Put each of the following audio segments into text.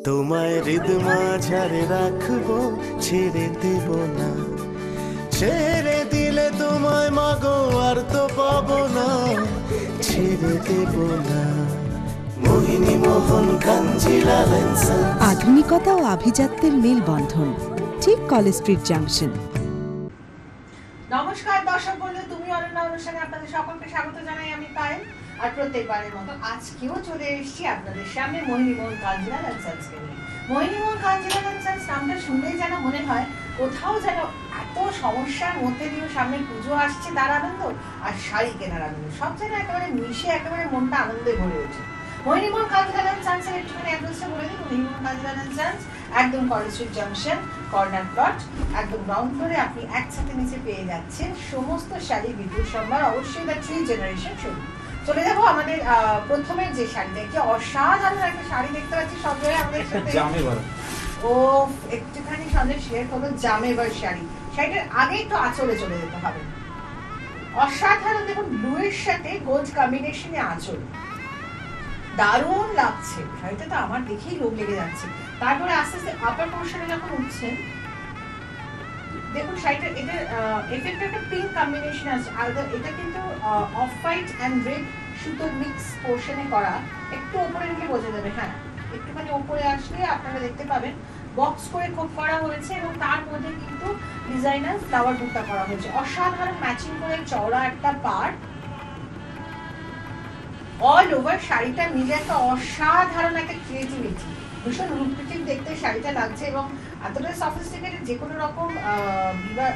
তোমায় হৃদ মাঝারে রাখবো, ছেড়ে দেব না। ছেড়ে দিলে তোমায় মাগো আর তো পাবো না, ছেড়ে দেব না। Mohini Mohan Kanjilal and sons. আধুনিকতা ও আভিজাত্যের মেলবন্ধন, ঠিক কলেজ স্ট্রিট জাংশন। নমস্কার দর্শক বন্ধু, তুমি অনন্যা অনুষ্ঠানে আপনাদের সকলকে স্বাগত জানাই। আমি পায়েল, আর প্রত্যেকবারের মতো আজকেও চলে এসেছি আপনাদের সামনে মোহিনী মোহন কাঞ্জিলাল এন্ড সন্সকে নিয়ে। মোহিনী মোহন কাঞ্জিলাল এন্ড সন্স নামটা শুনলেই যেন মনে হয় কোথাও যেন এত সমস্যার মধ্যে দিয়ে সামনে পুজো আসছে তার আনন্দ আর শাড়ি কেনার আনন্দ, সব যেন একেবারে মিশে একেবারে মনটা আনন্দে ভরে ওঠে। মোহিনী মোহন কাঞ্জিলাল এন্ড সন্সের একটুখানি অ্যাড্রেসটা বলে দিই। মোহিনী মোহন কাঞ্জিলাল এন্ড সন্স, একদম college street junction, corner plot, একদম গ্রাউন্ড ফ্লোরে আপনি একসাথে নিচে পেয়ে যাচ্ছেন সমস্ত শাড়ি বিপুল সম্ভার। অবশ্যই দ্য 3 জেনারেশন শুরু। চলে যাবো আমাদের প্রথমে যে শাড়িটা, কি অসাধারণ একটা শাড়ি দেখতে পাচ্ছি সব জায়গায় আমাদের সাথে। ও একটুখানি সঙ্গে শেয়ার করবো জামেবার শাড়ি। শাড়িটার আগে একটু আঁচলে চলে যেতে হবে। অসাধারণ, দেখুন ব্লু এর সাথে গোল্ড কম্বিনেশনে আঁচল, দারুণ লাগছে শাড়িটা, তো আমার দেখেই লোভ লেগে যাচ্ছে। তারপরে আস্তে আস্তে আপার পোর্শনে যখন উঠছেন, দেখুন শাড়িটার এটার এফেক্ট একটা পিঙ্ক কম্বিনেশন আছে। আর এটা কিন্তু অফ হোয়াইট এন্ড রেড সুতোর মিক্স পোর্শনে করা। একটু উপরে নিলে বোঝা যাবে, হ্যাঁ একটুখানি উপরে আসলে আপনারা দেখতে পাবেন বক্স করে খোপ করা হয়েছে এবং তার মধ্যে কিন্তু ডিজাইনার ফ্লাওয়ার বুটা করা হয়েছে। অসাধারণ ম্যাচিং করে চওড়া একটা পাড়, অল ওভার শাড়িটা মিলে একটা অসাধারণ একটা ক্রিয়েটিভিটি, ভীষণ রূপকৃতিক দেখতে শাড়িটা লাগছে এবং এতটা সফিস্টিকেটেড। যে কোনো রকম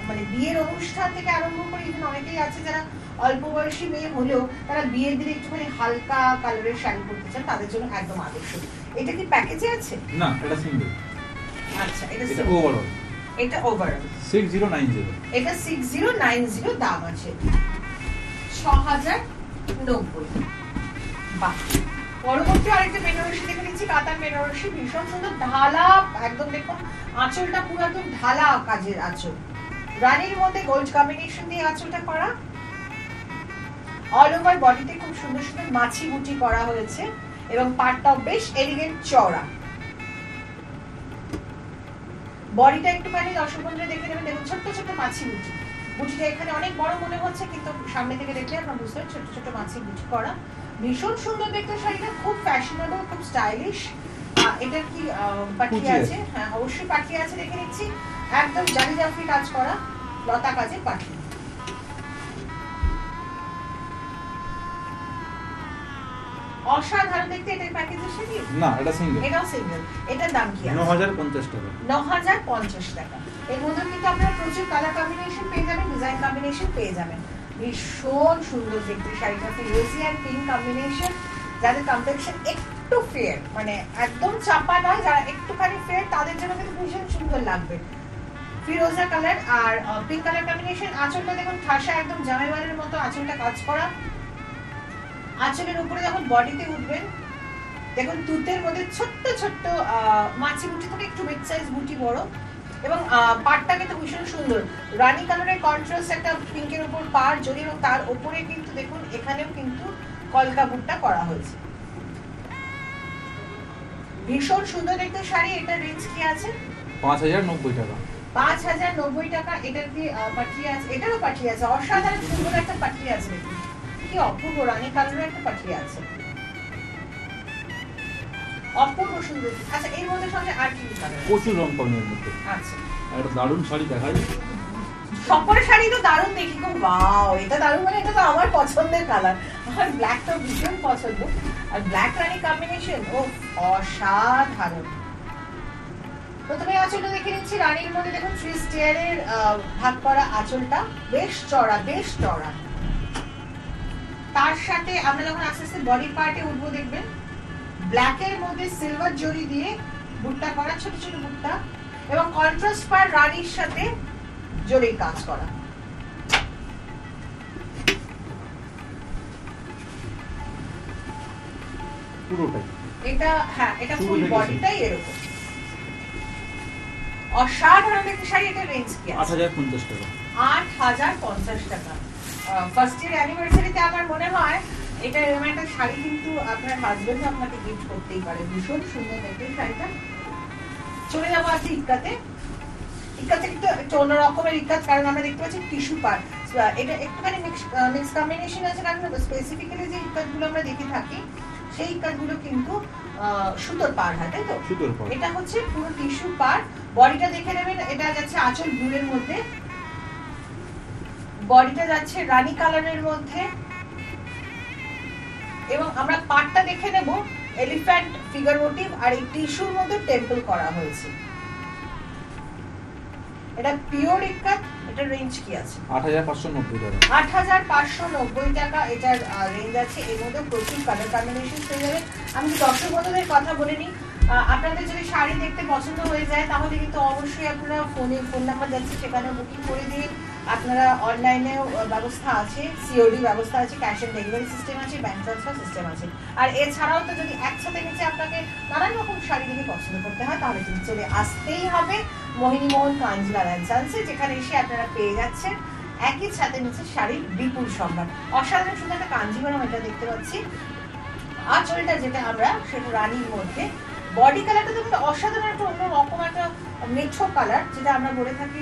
মানে বিয়ের অনুষ্ঠান থেকে আরম্ভ করে ইভেন অনেকেই আছে যারা অল্প বয়সী মেয়ে হলেও তারা বিয়ের দিনে একটুখানি হালকা কালারের শাড়ি পরতে চান, তাদের জন্য একদম আদর্শ। এটা কি প্যাকেজে আছে? না, এটা সিঙ্গেল। আচ্ছা, এটা ওভারঅল। এটা ওভারঅল 6090। এটা 6090 দাম আছে 6090। বাহ, পরবর্তী আরেকটা বেনারসি দেখে নিচ্ছি, কাতার বেনারসি, ভীষণ সুন্দর ঢালা, একদম দেখুন আঁচলটা পুরো একদম ঢালা কাজের আঁচল, রানীর মধ্যে গোল্ড কম্বিনেশন দিয়ে আঁচলটা করা। অল ওভার বডিতে খুব সুন্দর সুন্দর মাছি বুটি করা হয়েছে এবং পাটটাও বেশ এলিগেন্ট চওড়া। বডিটা একটুখানি দর্শক বন্ধুরা দেখে নেবেন, দেখুন ছোট্ট ছোট্ট মাছি বুটি। বুটিটা এখানে অনেক বড় মনে হচ্ছে কিন্তু সামনে থেকে দেখলে আপনারা বুঝতে পারছেন ছোট ছোট মাছি বুটি করা। ভীষণ সুন্দর দেখতে শাড়িটা, খুব ফ্যাশনেবল, খুব স্টাইলিশ। এটা কি পাটিয়া আছে? হ্যাঁ অবশ্যই পাটিয়া আছে, দেখে নিচ্ছি। একদম জারি জাফরি কাজ করা লতা কাজের পাটি। অসাধারণ দেখতে। এটার প্যাকেজের শাড়ি? না, এটা সিঙ্গেল। এটাও সিঙ্গেল। এটার দাম কি আছে? 9050 টাকা। 9050 টাকা। এর মধ্যে কিন্তু আপনারা প্রচুর কালার কম্বিনেশন পেয়ে যাবেন, ডিজাইন কম্বিনেশন পেয়ে যাবেন। ভীষণ সুন্দর দেখতে শাড়িটা, ফিরোজি আর পিঙ্ক কম্বিনেশন। যাদের কমপ্লেক্সন একটু ফেয়ার, মানে একদম চাপা নয়, যারা একটুখানি ফেয়ার তাদের জন্য কিন্তু ভীষণ সুন্দর লাগবে। ফিরোজা কালার আর পিঙ্ক কালার কম্বিনেশন। আঁচলটা দেখুন ঠাসা, একদম জামাইবারের মতো আঁচলটা কাজ করা। আঁচলের উপরে যখন বডিতে উঠবেন, দেখুন তুতের মধ্যে ছোট্ট ছোট্ট মাছি বুটি থেকে একটু বিগ সাইজ বুটি বড়, এবং পাড়টা কিন্তু ভীষণ সুন্দর রানী কালারের কন্ট্রাস্ট, একটা পিঙ্কের উপর পাড় জড়ি এবং তার উপরে কিন্তু দেখুন এখানেও কিন্তু কলকা বুটটা করা হয়েছে। ভীষণ সুন্দর দেখতে শাড়ি। এটা রেঞ্জ কি আছে? 5090 টাকা। 5090 টাকা। এটার কি পাটিয়া আছে? এটারও পাটিয়া আছে। অসাধারণ সুন্দর একটা পাটিয়া আছে, দেখুন কি অপূর্ব রানী কালারের একটা পাটিয়া আছে, অপূর্ব সুন্দর। আচ্ছা, এর মধ্যে সঙ্গে আর কি কালার? প্রচুর রং পাবেন এর মধ্যে। আচ্ছা, একটা দারুণ শাড়ি দেখাই। সবকটা শাড়ি তো দারুণ দেখি, খুব ওয়াও, এটা দারুণ, মানে এটা তো আমার পছন্দের কালার। আমার ব্ল্যাকটা ভীষণ পছন্দ, আর ব্ল্যাক রানী কম্বিনেশন ও অসাধারণ। প্রথমে আঁচলটা দেখে নিচ্ছি। রানীর মধ্যে দেখুন 3 স্টেয়ারের ভাগ করা আঁচলটা, বেশ চড়া, বেশ চড়া। তার সাথে আমরা যখন আস্তে আস্তে বডি পার্টে উঠবো দেখবেন ব্ল্যাকের মধ্যে সিলভার জরি দিয়ে বুটটা করা, ছোট ছোট বুটটা, এবং কন্ট্রাস্ট পার রানীর সাথে জরির কাজ করা। পুরোটাই এটা, হ্যাঁ এটা ফুল বডিটাই এরকম অসাধারণ একটা শাড়ি। এটা রেঞ্জ কি আছে? 8050 টাকা। 8050 টাকা। ফার্স্ট ইয়ার অ্যানিভার্সারিতে আমার মনে হয় এটা এরকম একটা শাড়ি কিন্তু আপনার হাজবেন্ড আপনাকে গিফট করতেই পারে। ভীষণ সুন্দর দেখতে শাড়িটা, চলে যাবো আজকে ইক্কাতে। ইক্কাতে একটু অন্য রকমের ইক্কাত, কারণ আমরা দেখতে পাচ্ছি টিস্যু পার। এটা একটুখানি মিক্স কম্বিনেশন আছে, কারণ স্পেসিফিক্যালি যে ইক্কাতগুলো আমরা দেখে থাকি সেই ইক্কাতগুলো কিন্তু সুতোর পার হয়, তাই তো? সুতোর পার। এটা হচ্ছে পুরো টিস্যু পার। বডিটা দেখে নেবেন, এটা যাচ্ছে আঁচল ব্লুর মধ্যে, বডিটা যাচ্ছে রানী কালারের মধ্যে, এবং আমরা পাটটা দেখে নেব এলিফ্যান্ট ফিগার মোটিভ, আর এই টিস্যুর মধ্যে টেম্পল করা হয়েছে। এটা পিওর ইক্কাত। এটা রেঞ্জ কি আছে? 8590 টাকা। 8590 টাকা এটার রেঞ্জ আছে। এর মধ্যে প্রচুর কালার কম্বিনেশন পেয়ে যাবেন। আমি দর্শক বন্ধুদের কথা বলে নিই, আপনাদের যদি শাড়ি দেখতে পছন্দ হয়ে যায় তাহলে কিন্তু অবশ্যই আপনারা ফোন নাম্বার যাচ্ছে সেখানে বুকিং করে দিন। আপনারা অনলাইনেও ব্যবস্থা আছে, সিওডি ব্যবস্থা আছে, ক্যাশ অন ডেলিভারি সিস্টেম আছে, ব্যাংক ট্রান্সফার সিস্টেম আছে। আর এছাড়াও তো যদি একসাথে নিচে আপনাকে নানান রকম শাড়ি দেখে পছন্দ করতে হয় তাহলে কিন্তু চলে আসতেই হবে মোহিনীমোহন কাঞ্জিলাল অ্যান্ড সান্সে, যেখানে এসে আপনারা পেয়ে যাচ্ছেন একই ছাদের নিচে শাড়ির বিপুল সম্ভার। অসাধারণ সুন্দর একটা কাঞ্জিভারম এটা দেখতে পাচ্ছি। আঁচলটা যেটা আমরা সেটা রানীর মধ্যে, বডি কালারটা দেখুন অসাধারণ একটা অন্য রকম একটা মেঠো কালার, যেটা আমরা বলে থাকি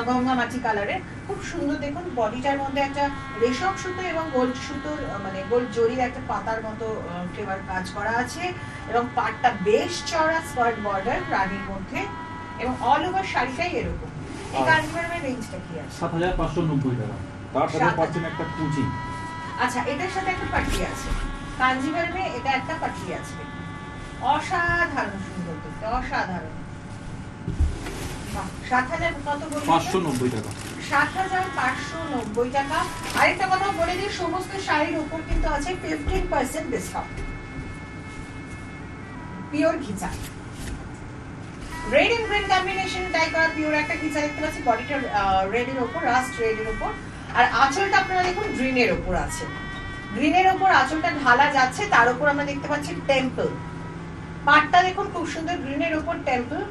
গঙ্গা মাটি কালারের। খুব সুন্দর দেখুন, বডিটার মধ্যে একটা রেশম সুতো এবং গোল্ড সুতোর মানে গোল্ড জরির একটা পাতার মতো ফ্লেভার কাজ করা আছে, এবং পাটটা বেশ চড়া স্কার্ট বর্ডার রানীর মধ্যে, এবং অল ওভার শাড়িটাই এরকম। এই কাঞ্জিভারমের রেঞ্জটা কি আছে? 7590 টাকা। তার সাথে পাচ্ছেন একটা কুচি। আচ্ছা, এটার সাথে একটা পাটি আছে কাঞ্জিভারমে, এটা একটা পাটি আছে, অসাধারণ সুন্দর দেখতে, অসাধারণ। 7000 কত বললেন? 590 টাকা। 7590 টাকা। আরেকটা কথা বলে দিই, সমস্ত শাড়ির উপর কিন্তু আছে 15% discount. Pure ghicha, red and green combination tie করা পিওর একটা ঘিচা দেখতে পাচ্ছি। বডিটা রেড এর উপর, রাস্ট রেড এর উপর, আর আঁচলটা আপনারা দেখুন গ্রিনের উপর আছে। গ্রিনের উপর আঁচলটা ঢালা যাচ্ছে, তার উপর আমরা দেখতে পাচ্ছি টেম্পল। পাটটা দেখুন খুব সুন্দর, গ্রিনের উপর টেম্পল।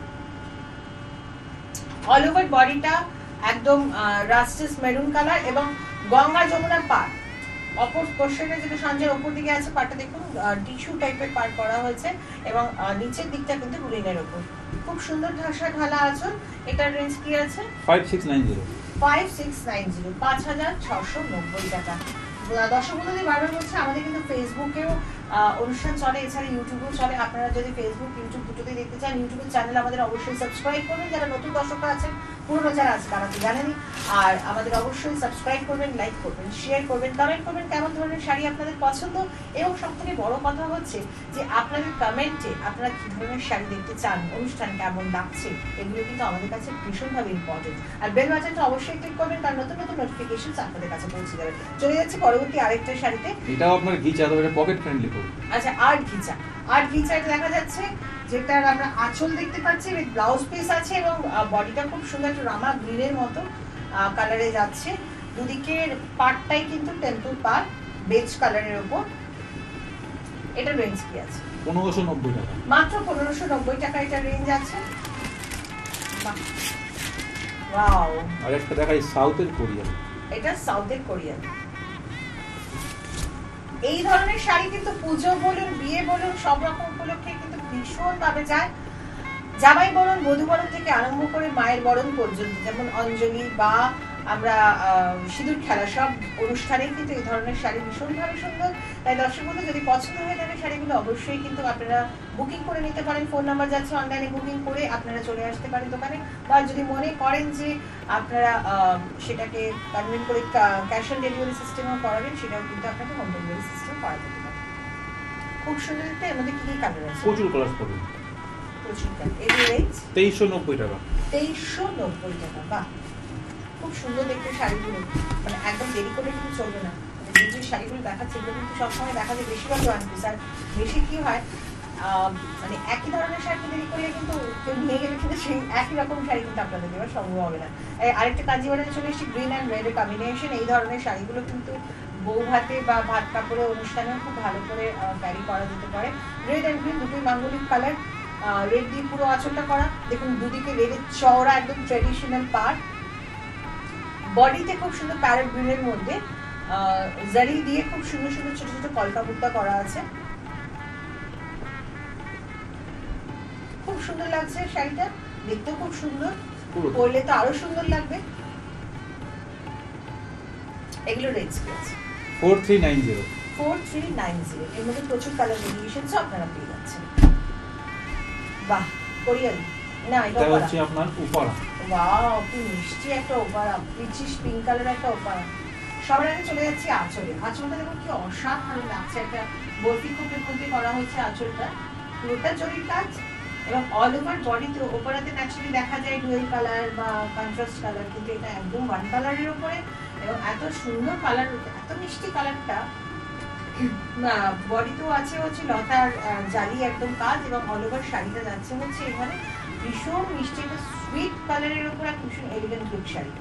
অল ওভার বডিটা একদম রাস্টেস মেরুন কালার, এবং গঙ্গা যমুনা পাট। অপর কোশ্চেনে যেটা সঞ্জয়ের উপর দিকে আছে পাটটা দেখুন টিস্যু টাইপের পাট করা হয়েছে, এবং নিচের দিকটা কিন্তু গ্রিনের উপর। খুব সুন্দর ঢালা আঁচল। এটার রেঞ্জ কি আছে? 5690। 5690, 5690 টাকা। দর্শক বন্ধুদের বারবার বলছে, আমাদের কিন্তু ফেসবুকেও অনুষ্ঠান চলে, এছাড়া ইউটিউবেও চলে। আপনারা যদি ফেসবুক ইউটিউব দুটোতেই দেখতে চান, ইউটিউবের চ্যানেল আমাদের অবশ্যই সাবস্ক্রাইব করবেন। যারা নতুন দর্শকরা আছেন, পুরনো যারা আছে তারা তো জানেনই। আর আমাদের অবশ্যই সাবস্ক্রাইব করবেন, লাইক করবেন, শেয়ার করবেন, কমেন্ট করবেন কেমন ধরনের শাড়ি আপনাদের পছন্দ, এবং সবথেকে বড় কথা হচ্ছে যে আপনাদের কমেন্টে আপনারা কি ধরনের শাড়ি দেখতে চান, অনুষ্ঠান কেমন লাগছে, এগুলো কিন্তু আমাদের কাছে ভীষণভাবে ইম্পর্টেন্ট। আর বেল বাটনটা অবশ্যই ক্লিক করবেন, কারণ নতুন নতুন নোটিফিকেশন আপনাদের কাছে পৌঁছে যাবে। চলে যাচ্ছে পরবর্তী আরেকটা শাড়িতে। এটাও আপনার ঘিচা, তবে এটা পকেট ফ্রেন্ডলি করুন। আচ্ছা, আর্ট ঘিচা। আর্ট ঘিচা এটা দেখা যাচ্ছে, যেটার আমরা আঁচল দেখতে পাচ্ছি, উইথ ব্লাউজ পিস আছে, এবং বডিটা খুব সুন্দর একটা রামা গ্রিনের মতো কালারে যাচ্ছে। দুদিকের পাটটাই কিন্তু টেম্পল পাট, বেজ কালারের উপর। এটা রেঞ্জ কি আছে? 1590 টাকা। মাত্র 1590 টাকা এটা রেঞ্জ আছে। ওয়াও, আর একটা দেখাই সাউথের কোরিয়ান। এটা সাউথের কোরিয়ান। এই ধরনের শাড়ি কিন্তু পুজো বলুন, বিয়ে বলুন, সব রকম উপলক্ষে কিন্তু ভীষণ ভাবে যায়। জামাই বরণ, বধূ বরণ থেকে আরম্ভ করে মায়ের বরণ পর্যন্ত, যেমন অঞ্জলি বা আমরা সিঁদুর খেলা, সব অনুষ্ঠানে কিন্তু এই ধরনের শাড়ি ভীষণভাবে সুন্দর। তাই দর্শক বন্ধু, যদি পছন্দ হয়ে থাকে শাড়িগুলো অবশ্যই কিন্তু আপনারা বুকিং করে নিতে পারেন। ফোন নাম্বার যাচ্ছে, অনলাইনে বুকিং করে আপনারা চলে আসতে পারেন দোকানে, বা যদি মনে করেন যে আপনারা সেটাকে কনভিন করে ক্যাশ অন ডেলিভারি সিস্টেমও করাবেন, সেটাও কিন্তু আপনাকে হোম ডেলিভারি সিস্টেম করা যেতে পারে। খুব সুন্দর দেখতে। এর মধ্যে কি কি কালার আছে? প্রচুর কালার পাবেন। প্রচুর কালার। এই রেঞ্জ 2390 টাকা। 2390 টাকা। বাহ, খুব সুন্দর দেখতে শাড়িগুলো, মানে একদম দেরি করে কিন্তু চলবে না। যে শাড়িগুলো দেখাচ্ছে এগুলো কিন্তু সবসময় দেখা যায় বেশিরভাগ ওয়ান পিস। আর বেশি কি হয়, মানে একই ধরনের শাড়ি দেরি করলে কিন্তু কেউ নিয়ে গেলে কিন্তু সেই একই রকম শাড়ি কিন্তু আপনাদের দেওয়া সম্ভব হবে না। আরেকটা কাঞ্জিভারমে চলে এসেছি, গ্রিন অ্যান্ড রেড কম্বিনেশন। এই ধরনের শাড়িগুলো কিন্তু বউ ভাতে বা ভাত কাপড়ে অনুষ্ঠানেও খুব ভালো করে ক্যারি করা যেতে পারে। রেড অ্যান্ড গ্রিন দুটোই মাঙ্গলিক কালার। রেড দিয়ে পুরো আঁচলটা করা, দেখুন দুদিকে রেডের চওড়া একদম ট্রেডিশনাল পার্ট। বডিতে খুব সুন্দর প্যারেট গ্রিনের মধ্যে জারি দিয়ে খুব সুন্দর সুন্দর ছোট ছোট কলকা বুট্টা করা আছে। খুব সুন্দর লাগছে শাড়িটা, দেখতেও খুব সুন্দর, পুরো পরলে তো আরো সুন্দর লাগবে। এগুলো রেঞ্জ কি আছে? 4390। 4390। এর মধ্যে প্রচুর কালার ভেরিয়েশনস আপনারা পেয়ে যাচ্ছেন। বাহ, কোরিয়ান না, এটা এটা ওপারা। হচ্ছে আপনার উপারা। ওয়াও, কি মিষ্টি একটা ওপারা, পিচিশ পিঙ্ক কালার একটা ওপারা। সবার আগে চলে যাচ্ছি আঁচলে। আঁচলটা দেখুন কি অসাধারণ লাগছে, একটা বরফি খোপের মধ্যে করা হয়েছে আঁচলটা, পুরোটা জরির কাজ এবং অল ওভার বডিতে। ওপারাতে ন্যাচারালি দেখা যায় ডুয়েল কালার বা কন্ট্রাস্ট কালার, কিন্তু এটা একদম ওয়ান কালারের উপরে এবং এত সুন্দর কালার, এত মিষ্টি কালারটা। বডিতেও আছে হচ্ছে লতার জালি একদম কাজ এবং অল ওভার শাড়িটা যাচ্ছে হচ্ছে এখানে ভীষণ মিষ্টি একটা সুইট কালারের উপর একটা ভীষণ এলিগেন্ট লুক শাড়ি,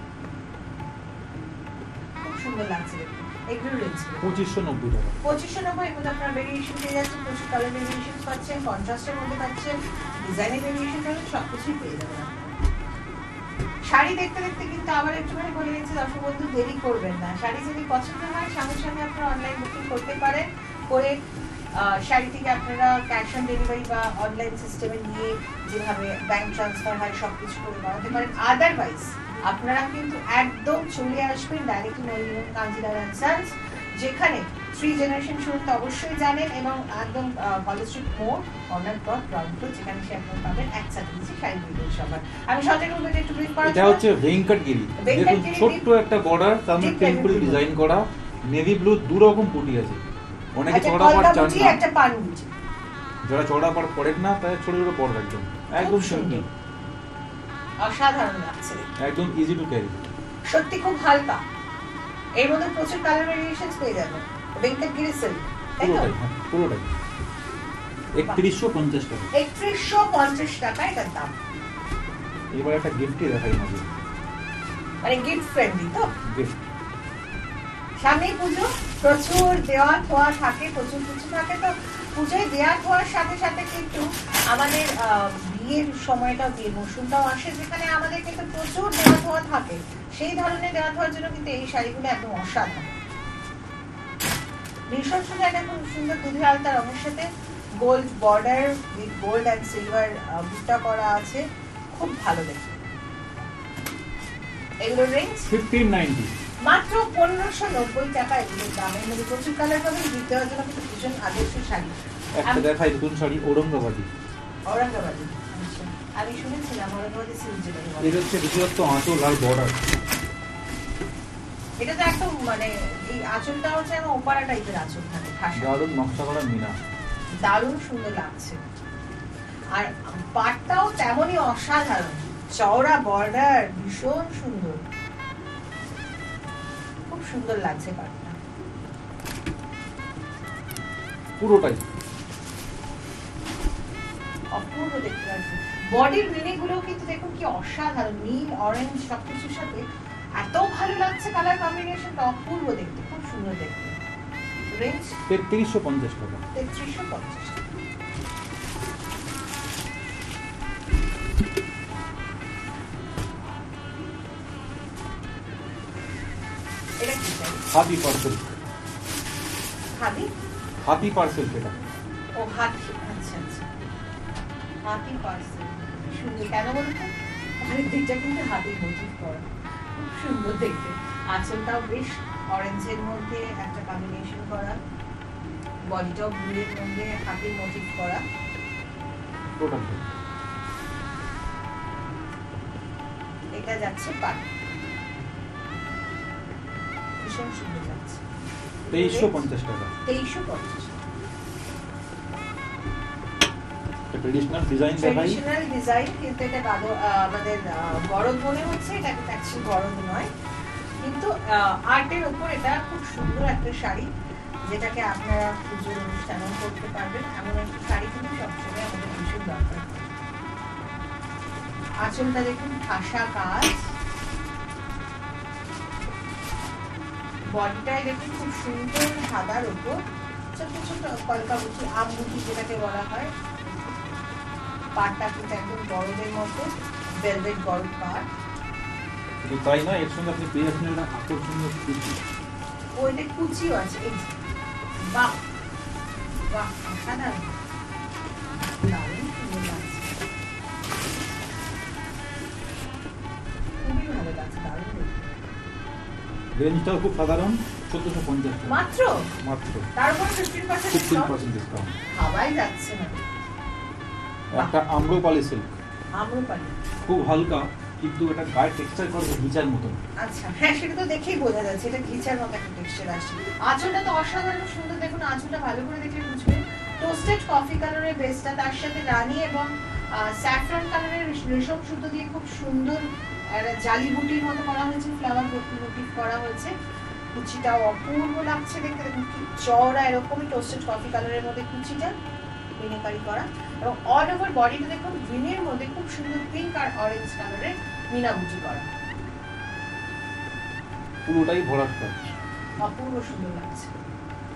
খুব সুন্দর লাগছে দেখুন। এগুলো রেঞ্জ 2590 টাকা। 2590। এর মধ্যে আপনার ভেরিয়েশন পেয়ে যাচ্ছেন, প্রচুর কালার ভেরিয়েশন পাচ্ছেন, কন্ট্রাস্টের মধ্যে পাচ্ছেন, ডিজাইনের ভেরিয়েশন পাচ্ছেন, সবকিছুই পেয়ে যাবেন আপনারা। শাড়ি দেখতে দেখতে কিন্তু আবার একটুখানি বলে দিচ্ছি দর্শক বন্ধু, দেরি করবেন না। শাড়ি যদি পছন্দ হয় সঙ্গে সঙ্গে আপনারা অনলাইন বুকিং করতে পারেন, করে শাড়ি থেকে আপনারা ক্যাশ অন ডেলিভারি বা অনলাইন সিস্টেমে নিয়ে যেভাবে ব্যাংক ট্রান্সফার হয় সব কিছু করে বানাতে পারেন। আদারওয়াইজ আপনারা কিন্তু একদম চলে আসবেন ডাইরেক্টলি মহিনীমোহন কাঞ্জিলাল অ্যান্ড সন্স, যেখানে 3 জেনারেশন শোরুম তো অবশ্যই জানেন, এবং একদম কলেজ স্ট্রিট মোড় কর্নার ডট গ্রাউন্ড ফ্লোর, যেখানে সে আপনারা পাবেন একসাথে নিচে শাড়ি বিক্রির সবার। আমি সঞ্জয় বলতে একটু ব্রিফ করার এটা হচ্ছে ভেঙ্কটগিরি। দেখুন ছোট্ট একটা বর্ডার, তার মধ্যে টেম্পল ডিজাইন করা, নেভি ব্লু দু রকম পুটি আছে। অনেকে চড়া পাড় চান না, একটা পানগুটি, যারা চড়া পাড় পড়েন না তাদের ছোট ছোট বর্ডার একদম একদম সিম্পল, অসাধারণ লাগছে, একদম ইজি টু ক্যারি। সত্যি খুব হালকা। এর মধ্যে প্রচুর কালার ভেরিয়েশনস পেয়ে যাবেন। ভেঙ্কটগিরি সিল্ক, তাই তো? পুরোটাই, হ্যাঁ পুরোটাই 3150 টাকা। 3150 টাকা এটার দাম। এবার একটা গিফটই দেখাই মাঝে, মানে গিফট ফ্রেন্ডলি তো। গিফট সামনেই পুজো, প্রচুর দেওয়া থোয়া থাকে, প্রচুর কিছু থাকে, তো পুজোয় দেওয়া থোয়ার সাথে সাথে কিন্তু আমাদের বিয়ের সময়টা, বিয়ের মৌসুমটাও আসে, যেখানে আমাদের কিন্তু প্রচুর দেওয়া থোয়া থাকে। সেই ধরনের দেওয়া থোয়ার জন্য কিন্তু এই শাড়িগুলো একদম অসাধারণ, ভীষণ সুন্দর। একটা খুব সুন্দর দুধে আলতা রঙের সাথে gold border with gold and silver বুটা করা আছে, খুব ভালো দেখতে। এগুলোর রেঞ্জ 1590। মাত্র 1590 টাকা এগুলোর দাম। এর মধ্যে প্রচুর কালার পাবেন, গিফট দেওয়ার জন্য কিন্তু ভীষণ আদর্শ শাড়ি। একটা দেখাই নতুন শাড়ি ঔরঙ্গাবাদী। ঔরঙ্গাবাদী, আচ্ছা, আমি শুনেছিলাম ঔরঙ্গাবাদী সিল্ক যেটা বলে। এটা হচ্ছে বিশেষত্ব আঁচল আর বর্ডার। এটা তো একদম মানে এই আঁচলটা হচ্ছে আমার ওপারা টাইপের আঁচল থাকে, ঠাসা, দারুণ নকশা করা মিনা, দারুণ সুন্দর লাগছে। আর পাটটাও তেমনই অসাধারণ, চওড়া বর্ডার, ভীষণ সুন্দর, খুব সুন্দর লাগছে পাটটা, পুরোটাই অপূর্ব দেখতে লাগছে। বডির মিনি গুলো কিন্তু দেখুন কি অসাধারণ, নীল অরেঞ্জ সবকিছুর সাথে এত ভালো লাগছে, কালার কম্বিনেশনটা অপূর্ব দেখতে, খুব সুন্দর দেখতে। রেঞ্জ 3350 টাকা। 3350। এটা কি চাই? হাতি পার্সেল, হাতি? হাতি পার্সেল এটা। ও হাতি, আচ্ছা আচ্ছা, হাতি পার্সেল, সুন্দর। কেন বলতো আরেক দিকটা কিন্তু হাতির মোটিভ করা, খুব সুন্দর দেখতে। আঁচলটাও বেশ অরেঞ্জের মধ্যে একটা কম্বিনেশন করা, বডিটাও ব্লুয়ের মধ্যে হাতির মোটিভ করা। টোটাল এটা যাচ্ছে পাট, ভীষণ সুন্দর লাগছে। 2350 টাকা। 2350। ট্রেডিশনাল ডিজাইন দেখাই। ট্রেডিশনাল ডিজাইন, কিন্তু এটা আমাদের গরদ মনে হচ্ছে, এটা কিন্তু অ্যাকচুয়ালি গরদ নয়, কিন্তু আর্টের উপর এটা খুব সুন্দর একটা শাড়ি, যেটাকে আপনারা পুজোর অনুষ্ঠানেও করতে পারবেন। এমন একটা শাড়ি কিন্তু সবসময় আমাদের ভীষণ দরকার। আঁচলটা দেখুন ঠাসা কাজ, বডিটাই দেখুন খুব সুন্দর সাদার উপর ছোট ছোট কলকা বুটি, আম বুটি যেটাকে বলা হয়। পাটটা কিন্তু একদম গরদের মতো, ভেলভেট গরদ পাট। শুধু তাই না, এর সঙ্গে আপনি পেয়ে যাচ্ছেন একটা আকর্ষণীয় কুচি। ওইটা কুচিও আছে, এই যে। বাহ বাহ, অসাধারণ, দারুণ সুন্দর লাগছে। রেঞ্জটাও খুব সাধারণ, 1450 টাকা মাত্র মাত্র, তার উপর 15% ডিসকাউন্ট 15% ডিসকাউন্ট। ভাবাই যাচ্ছে না। একটা আম্রপালি সিল্ক, আম্রপালি, খুব হালকা কিন্তু এটা গায়ে টেক্সচার করে ঘিচার মতন। আচ্ছা হ্যাঁ সেটা তো দেখেই বোঝা যাচ্ছে, এটা ঘিচার মতো একটা টেক্সচার আসছে। আঁচলটা তো অসাধারণ সুন্দর, দেখুন আঁচলটা ভালো করে দেখলে বুঝবেন। টোস্টেড কফি কালারের বেসটা, তার সাথে রানী এবং স্যাফরন কালারের রেশম সুতো দিয়ে খুব সুন্দর একটা জালি বুটির মতো করা হয়েছে, ফ্লাওয়ার মোটিভ করা হয়েছে। কুচিটাও অপূর্ব লাগছে দেখতে, দেখুন কি চওড়া এরকমই টোস্টেড কফি কালারের মধ্যে কুচিটা মিনাকারি করা, এবং অল ওভার বডিটা দেখুন গ্রিনের মধ্যে খুব সুন্দর পিঙ্ক আর অরেঞ্জ কালারের মিনাবুটি করা, পুরোটাই ভরাট কাজ। অপূর্ব সুন্দর লাগছে।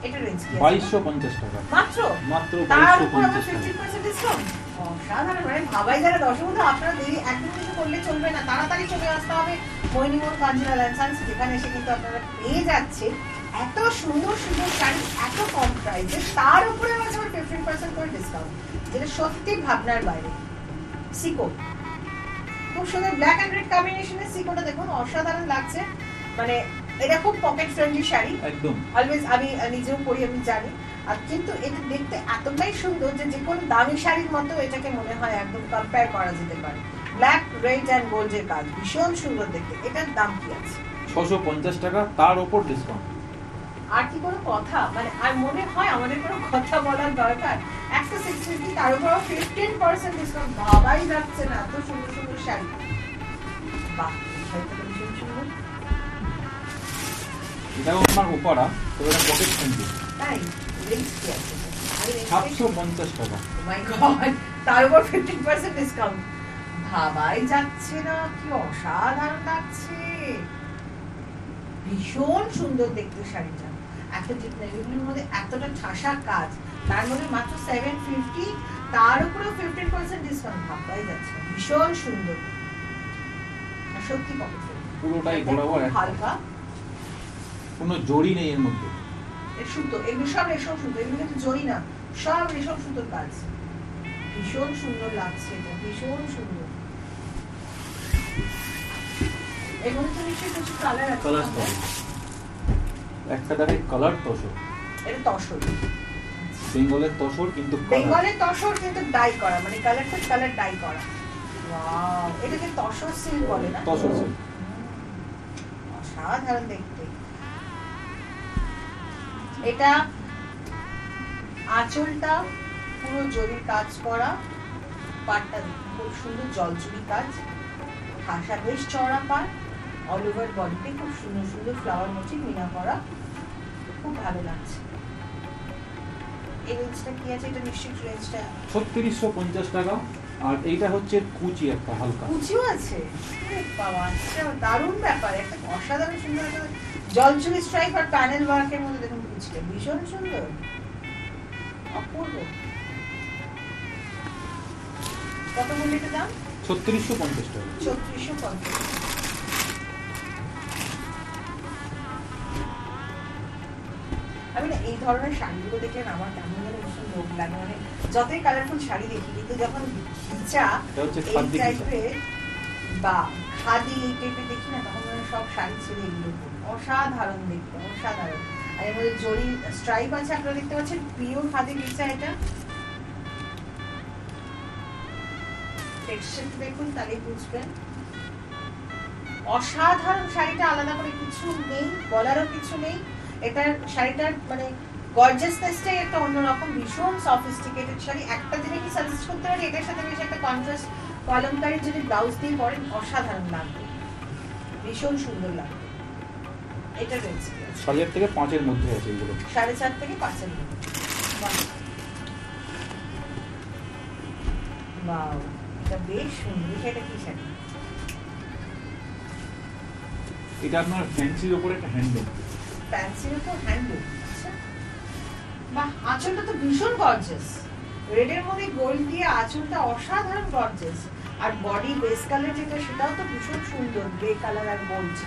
এটা রেঞ্জ কি আছে? 2250 টাকা মাত্র মাত্র তার উপর আবার 2250 টাকা। 50% ডিসকাউন্ট। অসাধারণ, মানে ভাবাই যারা দর্শক, আপনারা দেরি একদম কিছু করলে চলবে না, তাড়াতাড়ি চলে আসতে হবে মোহিনীমোহন কাঞ্জিলাল অ্যান্ড সন্স, যেখানে এসে কিন্তু আপনারা পেয়ে যাচ্ছে এত সুন্দর সুন্দর শাড়ি এত কম প্রাইসে, তার উপরে আছে আবার 15% করে ডিসকাউন্ট, যেটা সত্যি ভাবনার বাইরে। সিকো খুব সুন্দর ব্ল্যাক এন্ড রেড কম্বিনেশনের সিকোটা দেখুন অসাধারণ লাগছে, মানে এটা খুব পকেট ফ্রেন্ডলি শাড়ি, একদম অলওয়েজ আমি নিজেও পরি, আমি জানি। আর কিন্তু এটা দেখতে এতটাই সুন্দর যে যে কোনো দামি শাড়ির মতো এটাকে মনে হয় একদম কম্পেয়ার করা যেতে পারে। ব্ল্যাক রেড অ্যান্ড গোল্ডের কাজ, ভীষণ সুন্দর দেখতে। এটার দাম কি আছে? 650 টাকা, তার উপর ডিসকাউন্ট। আর কি কোনো কথা, মানে আর মনে হয় আমাদের কোনো কথা বলার দরকার? 160 তার উপর 15% ডিসকাউন্ট, ভাবাই যাচ্ছে না এত সুন্দর সুন্দর শাড়ি। বাহ, এই শাড়িটা তো ভীষণ সুন্দর। এটাও আপনার ওপারা, তবে এটা পকেট ফ্রেন্ডলি। তাই রেঞ্জ কি আছে? 750 টাকা। Oh my God, তার উপর 15% ডিসকাউন্ট, ভাবাই যাচ্ছে না, কি অসাধারণ লাগছে, ভীষণ সুন্দর দেখতে শাড়িটা। একটা ডিপ নেভির মধ্যে এতটা ঠাসা কাজ, তার মধ্যে মাত্র 750, তার উপরে 15% ডিসকাউন্ট, ভাবাই যাচ্ছে না, ভীষণ সুন্দর। আর সত্যি পকেট পুরোটাই বরাবর এক, হালকা, কোনো জড়ি নেই এর মধ্যে। এর সুতো, এগুলো সব রেশম সুতো, এগুলো কিন্তু জরি না, সব রেশম সুতোর কাজ, ভীষণ সুন্দর লাগছে, এটা ভীষণ সুন্দর। এর মধ্যে তো নিশ্চয়ই কিছু কালার আছে। কালার তো একটা দেখে কালার তসর, এটা তসর, বেঙ্গলের তসর কিন্তু colour। বেঙ্গলের তসর কিন্তু ডাই করা, মানে কালারটা কালার ডাই করা। ওয়াও, এটাকে তসর সিল্ক বলে না? তসর সিল্ক। অসাধারণ দেখতে। এটা আঁচলটা পুরো জরির কাজ করা, পাটটা খুব সুন্দর জলচুরি কাজ, ঠাসা বেশ চওড়া পাট, অল ওভার বডিতে খুব সুন্দর সুন্দর ফ্লাওয়ার মোটিভ মিনা করা, খুব ভালো লাগছে। এই রেঞ্জটা কি আছে? এটা নিশ্চিত রেঞ্জটা 3650 টাকা। আর এইটা হচ্ছে কুচি একটা হালকা, কুচিও আছে। আরে বাবা, আচ্ছা দারুণ ব্যাপার, একটা অসাধারণ সুন্দর একটা জলচুরি স্ট্রাইপ আর প্যানেল ওয়ার্কের মধ্যে দেখুন কুচিটা ভীষণ সুন্দর, অপূর্ব। কত মূল্য এটা দাম? 3650 টাকা। 3650। আমি না এই ধরনের শাড়িগুলো দেখলে না আমার কেমন যেন ভীষণ লোভ লাগে, মানে যতই কালারফুল শাড়ি দেখি কিন্তু যখন ঘিচা এটা হচ্ছে এই খাদ্য ঘিচা। টাইপের বা খাদি এই টাইপের দেখি না, তখন মানে সব শাড়ি ছেড়ে এগুলো পরি। অসাধারণ দেখতে, অসাধারণ। আর এর মধ্যে জরি স্ট্রাইপ আছে, আপনারা দেখতে পাচ্ছেন পিওর খাদি ঘিচা। এটা টেক্সচারটা দেখুন তাহলেই বুঝবেন। অসাধারণ শাড়িটা, আলাদা করে কিছু নেই, বলারও কিছু নেই। এটার শাড়িটার মানে গর্জিয়াসনেসটাই একটা অন্যরকম, ভীষণ সফিস্টিকেটেড শাড়ি। একটা জিনিস কি সাজেস্ট করতে পারি, এটার সাথে বেশ একটা কন্ট্রাস্ট কলমকারী যদি ব্লাউজ দিয়ে পরেন অসাধারণ লাগবে, ভীষণ সুন্দর লাগবে। এটা রেঞ্জ 4.5 থেকে 5 মধ্যে আছে এগুলো। 4.5 থেকে 5 মধ্যে। ওয়াও, এটা বেশ সুন্দর। এটা কি শাড়ি? এটা আপনার ফ্যান্সির উপরে একটা হ্যান্ডলুম। ফ্যান্সির উপর হ্যান্ডলুম, আচ্ছা বাহ। আঁচলটা তো ভীষণ গর্জিয়াস, রেডের মধ্যে গোল্ড দিয়ে আঁচলটা অসাধারণ গর্জিয়াস। আর বডি বেস কালার যেটা সেটাও তো ভীষণ সুন্দর, গ্রে কালার আর গোল্ড,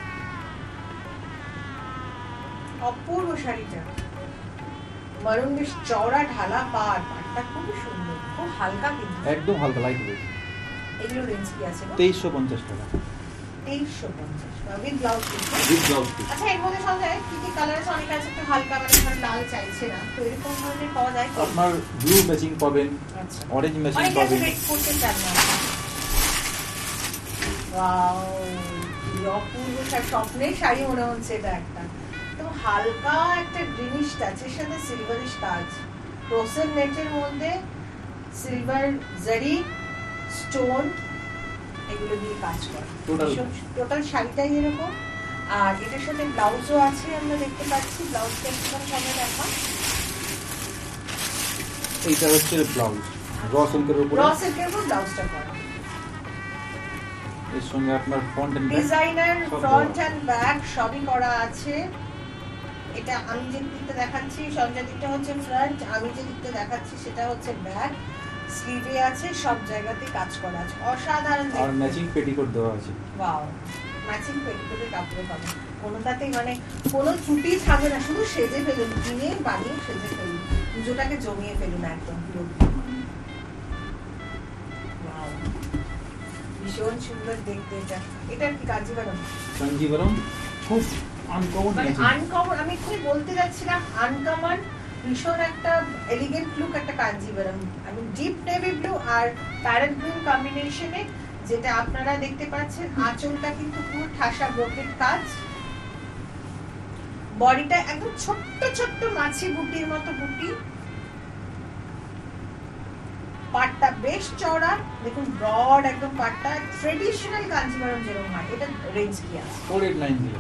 অপূর্ব শাড়িটা। মারুন বেশ চওড়া ঢালা পাড়, পাড়টা খুবই সুন্দর, খুব হালকা কিন্তু। একদম হালকা লাইট ওয়েট। এগুলো রেঞ্জ কি আছে? 2350 টাকা। 2350 with blouse piece. With blouse piece. আচ্ছা এর মধ্যে সঞ্জয় কি কি কালার আছে? অনেক আছে একটু হালকা, মানে ধরো লাল চাইছে না, তো এরকম ধরনের পাওয়া যায় কি? আপনার ব্লু ম্যাচিং পাবেন, আচ্ছা অরেঞ্জ ম্যাচিং অনেক আছে পাবেন। রেড করতে চান না। ওয়াও, কি অপূর্ব শাড়ি, স্বপ্নের শাড়ি মনে হচ্ছে এটা একটা। তো হালকা একটা গ্রিনিশ টাচের সাথে সিলভারিশ কাজ, ক্রোসের নেটের মধ্যে সিলভার জারি স্টোন এগুলো দিয়ে কাজ করে। টোটাল শাড়িটাই এরকম। আর এটার সাথে ব্লাউজও আছে, আমরা দেখতে পাচ্ছি। ব্লাউজটা একটু সামনে দেখা। এইটা হচ্ছে ব্লাউজ, র সিল্কের উপর, র সিল্কের উপর ব্লাউজটা করা। এর সঙ্গে আপনার front end back designer front end back সবই করা আছে। এটা আমি যে দিকটা দেখাচ্ছি, সঞ্জয় দিকটা হচ্ছে ফ্রন্ট, আমি যে দিকটা দেখাচ্ছি সেটা হচ্ছে ব্যাক। স্লিভে আছে, সব জায়গাতে কাজ করা আছে, অসাধারণ। আর ম্যাচিং পেটিকোট দেওয়া আছে। ওয়াও, ম্যাচিং পেটিকোটের কাপড়ে পাবেন, কোনোটাতেই মানে কোনো ত্রুটি থাকবে না। শুধু সেজে ফেলুন, কিনে বানিয়ে সেজে ফেলুন, পুজোটাকে জমিয়ে ফেলুন একদম পুরো। ওয়াও, ভীষণ সুন্দর দেখতে এটা। এটা কি কাঞ্জিভারম? কাঞ্জিভারম খুব আনকমন মানে ম্যাচিং। আনকমন, আমি খুবই বলতে যাচ্ছিলাম আনকমন, ভীষণ একটা এলিগেন্ট লুক একটা কাঞ্জিভারম। আমি ডিপ নেভি ব্লু আর প্যারেট গ্রিন কম্বিনেশনে, যেটা আপনারা দেখতে পাচ্ছেন। আঁচলটা কিন্তু পুরো ঠাসা ব্রোকেট কাজ, বডিটা একদম ছোট্ট ছোট্ট মাছি বুটির মতো বুটি, পাটটা বেশ চওড়া, দেখুন ব্রড একদম পাটটা, ট্রেডিশনাল কাঞ্জিভারম যেরকম হয়। এটা রেঞ্জ কি আছে? 4890।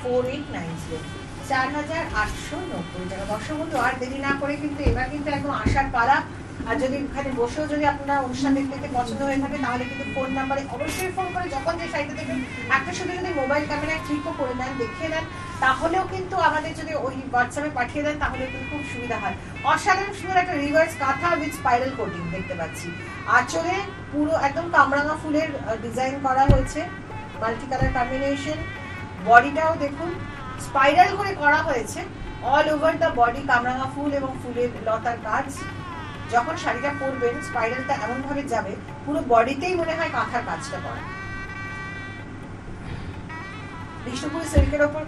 4890, 4890 টাকা। দর্শক বন্ধু, আর দেরি না করে কিন্তু এবার কিন্তু একদম আসার পালা। আর যদি এখানে বসেও যদি আপনারা অনুষ্ঠান দেখতে পছন্দ হয়ে থাকে, তাহলে কিন্তু ফোন নাম্বারে অবশ্যই ফোন করে যখন যে শাড়িটা দেখবেন একটা শুধু যদি মোবাইল ক্যামেরায় ক্লিকও করে নেন, দেখিয়ে দেন, তাহলেও কিন্তু আমাদের যদি ওই হোয়াটসঅ্যাপে পাঠিয়ে দেন, তাহলে কিন্তু খুব সুবিধা হয়। অসাধারণ সুন্দর একটা রিভার্স কাঁথা উইথ স্পাইরাল কোটিং দেখতে পাচ্ছি। আঁচলে পুরো একদম কামরাঙা ফুলের ডিজাইন করা হয়েছে, মাল্টি কালার কম্বিনেশন। বডিটাও দেখুন স্পাইরাল করে করা হয়েছে, অল ওভার দ্য বডি কামরাঙা ফুল এবং ফুলের লতার কাজ। যখন শাড়িটা পরবেন স্পাইরালটা এমন ভাবে যাবে, পুরো বডিতেই মনে হয় কাঁথার কাজটা করা। বিষ্ণুপুরি সিল্কের উপর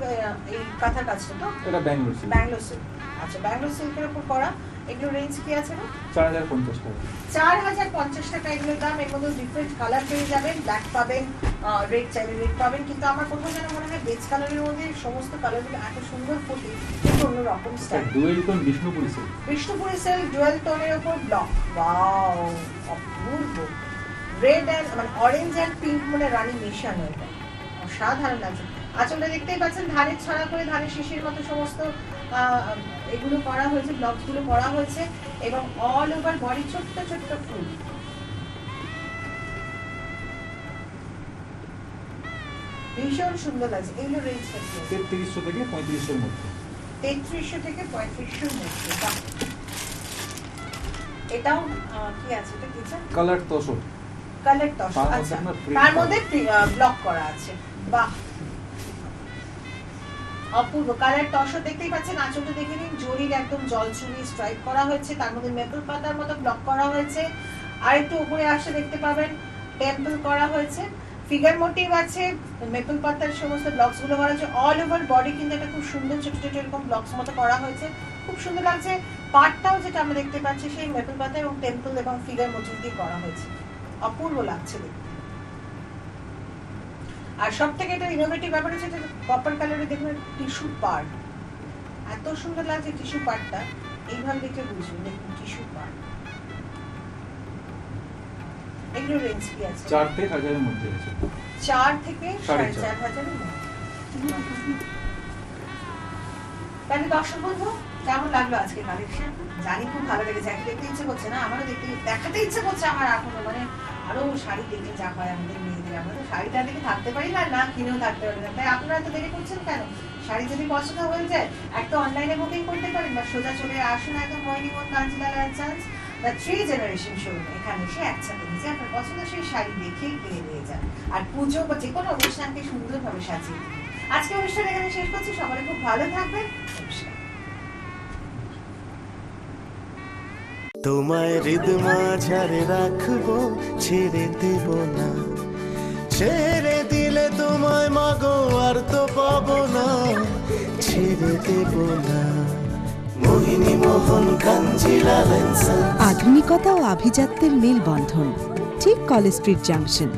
এই কাঁথার কাজটা, তো এটা ব্যাঙ্গালোর সিল্ক। ব্যাঙ্গালোর সিল্ক। আচ্ছা, ব্যাঙ্গালোর সিল্কের উপর করা। এগুলো রেঞ্জ কি আছে না? 4050 টাকা। 4050 টাকা এগুলোর দাম। এর মধ্যে ডিফারেন্ট কালার পেয়ে যাবেন, ব্ল্যাক পাবেন, রেড চাইলে রেড পাবেন। কিন্তু আমার কোথাও যেন মনে হয় বেজ কালারের মধ্যে সমস্ত কালারগুলো এত সুন্দর ফোটে, কিন্তু অন্যরকম style. Dual tone Bishnupuri silk. Bishnupuri silk dual টোনের উপর ব্লক। ওয়াও, অপূর্ব। রেড এন্ড মানে অরেঞ্জ এন্ড পিঙ্ক মানে রানী মিশানো, এটা অসাধারণ লাগছে। আঁচলটা দেখতেই পাচ্ছেন ধানের ছড়া করে, ধানের শিশির মতো সমস্ত এগুলো করা হয়েছে, ব্লকস গুলো করা হয়েছে, এবং অল ওভার বডি ছোট্ট ছোট্ট ফুল। ভীষণ সুন্দর লাগছে। এগুলো রেঞ্জ আছে 3300 থেকে 3500 এর মধ্যে। 3300 থেকে 3500 মধ্যে। বাহ, এটাও কি আছে? এটা কি আছে? কালার তসর। কালার টস। আচ্ছা, তার মধ্যে ব্লক করা আছে। বাহ, অপূর্ব। কালার টস দেখতেই পাচ্ছেন। আঁচলটা দেখে নিন, জরির একদম জলচুরি স্ট্রাইপ করা হয়েছে, তার মধ্যে মেপল পাতার মতো ব্লক করা হয়েছে। আর একটু উপরে আসে দেখতে পাবেন টেম্পল করা হয়েছে, ফিগার মোটিভ আছে, মেপল পাতার সমস্ত ব্লকস গুলো করা হয়েছে। অল ওভার বডি কিন্তু একটা খুব সুন্দর ছোট ছোট এরকম ব্লকস মতো করা হয়েছে, খুব সুন্দর লাগছে। পাটটাও যেটা আমরা দেখতে পাচ্ছি সেই মেপল পাতা এবং টেম্পল এবং ফিগার মোটিভ দিয়ে করা হয়েছে, অপূর্ব লাগছে দেখতে। আর সব থেকে এটা ইনোভেটিভ ব্যাপার হচ্ছে কপার কালারে দেখবেন টিস্যু পাড়, এত সুন্দর লাগছে টিস্যু পাড়টা। এইভাবে দেখে বুঝবেন, দেখুন টিস্যু পাড়। এগুলো রেঞ্জ কি আছে? 4 থেকে 1000 এর মধ্যে আছে। 4 থেকে 4,500 এর মধ্যে। তাহলে দর্শক বন্ধু, কেমন লাগলো আজকে কালেকশন? জানি খুব ভালো লেগেছে। একটু দেখতে ইচ্ছে করছে না? আমারও দেখাতে ইচ্ছে করছে আমার এখনো, মানে আরো শাড়ি দেখে যা হয় আমাদের মেয়েদের। আমরা তো শাড়িটা দেখে থাকতে পারি না, না কিনেও থাকতে পারি না। তাই আপনারা তো দেরি করছেন কেন? শাড়ি যদি পছন্দ হয়ে যায়, একটা অনলাইনে বুকিং করতে পারেন, বা সোজা চলে আসুন একদম Mohinimohan Kanjilal and sons the 3 generation showroom. এখানে এসে একসাথে নিজে আপনার পছন্দের সেই শাড়ি দেখেই কিনে নিয়ে যান, আর পুজো বা যে কোনো অনুষ্ঠানকে সুন্দরভাবে সাজিয়ে দিন। আজকে অনুষ্ঠান এখানে শেষ করছি। সবাই খুব ভালো থাকবেন। নমস্কার। তোমায় হৃদ মাঝারে রাখবো, ছেড়ে দেব না। ছেড়ে দিলে তো ছেড়ে দেব না। Mohini Mohan Kanjilal and sons. আধুনিকতা ও আভিজাত্যের মেলবন্ধন, ঠিক কলেজ স্ট্রিট জাংশন।